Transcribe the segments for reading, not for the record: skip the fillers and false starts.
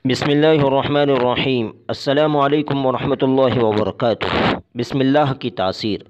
بسم اللہ الرحمن الرحیم۔ السلام علیکم ورحمۃ اللہ وبرکاتہ۔ بسم اللہ کی تاثیر۔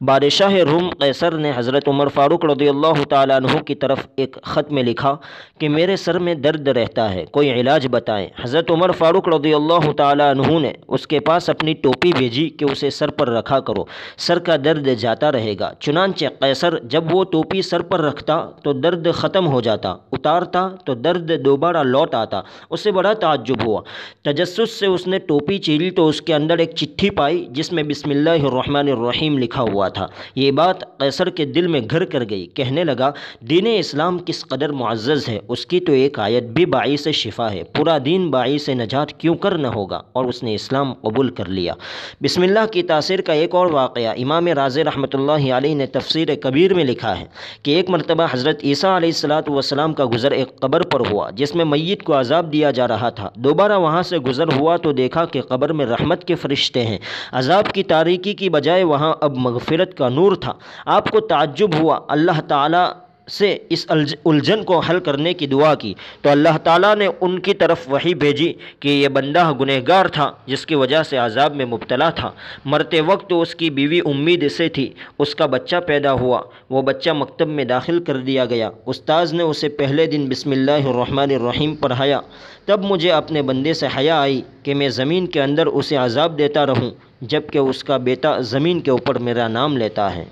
بادشاہ روم قیصر نے حضرت عمر فاروق رضی اللہ تعالیٰ عنہ کی طرف ایک خط میں لکھا کہ میرے سر میں درد رہتا ہے، کوئی علاج بتائیں۔ حضرت عمر فاروق رضی اللہ تعالیٰ عنہ نے اس کے پاس اپنی ٹوپی بھیجی کہ اسے سر پر رکھا کرو، سر کا درد جاتا رہے گا۔ چنانچہ قیصر جب وہ ٹوپی سر پر رکھتا تو درد ختم ہو جاتا، اتارتا تو درد دوبارہ لوٹ آتا۔ اسے بڑا تعجب ہوا۔ تجسس سے اس نے ٹوپی چیری تو اس کے اندر ایک چٹھی پائی جس میں بسم اللہ الرحمن الرحیم لکھا ہوا تھا۔ یہ بات قیصر کے دل میں گھر کر گئی۔ کہنے لگا، دین اسلام کس قدر معزز ہے، اس کی تو ایک آیت بھی باعث شفا ہے، پورا دین باعث نجات کیوں کر نہ ہوگا، اور اس نے اسلام قبول کر لیا۔ بسم اللہ کی تاثیر کا ایک اور واقعہ امام رازی رحمۃ اللہ علیہ نے تفسیر کبیر میں لکھا ہے کہ ایک مرتبہ حضرت عیسیٰ علیہ السلام کا گزر ایک قبر پر ہوا جس میں میت کو عذاب دیا جا رہا تھا۔ دوبارہ وہاں سے گزر ہوا تو دیکھا کہ قبر میں رحمت کے فرشتے ہیں، عذاب کی تاریکی کی بجائے وہاں اب مغفرت کا نور تھا۔ آپ کو تعجب ہوا، اللہ تعالیٰ سے اس الجھن کو حل کرنے کی دعا کی تو اللہ تعالیٰ نے ان کی طرف وحی بھیجی کہ یہ بندہ گنہگار تھا جس کی وجہ سے عذاب میں مبتلا تھا۔ مرتے وقت اس کی بیوی امید سے تھی، اس کا بچہ پیدا ہوا، وہ بچہ مکتب میں داخل کر دیا گیا۔ استاذ نے اسے پہلے دن بسم اللہ الرحمن الرحیم پڑھایا، تب مجھے اپنے بندے سے حیا آئی کہ میں زمین کے اندر اسے عذاب دیتا رہوں جب کہ اس کا بیٹا زمین کے اوپر میرا نام لیتا ہے۔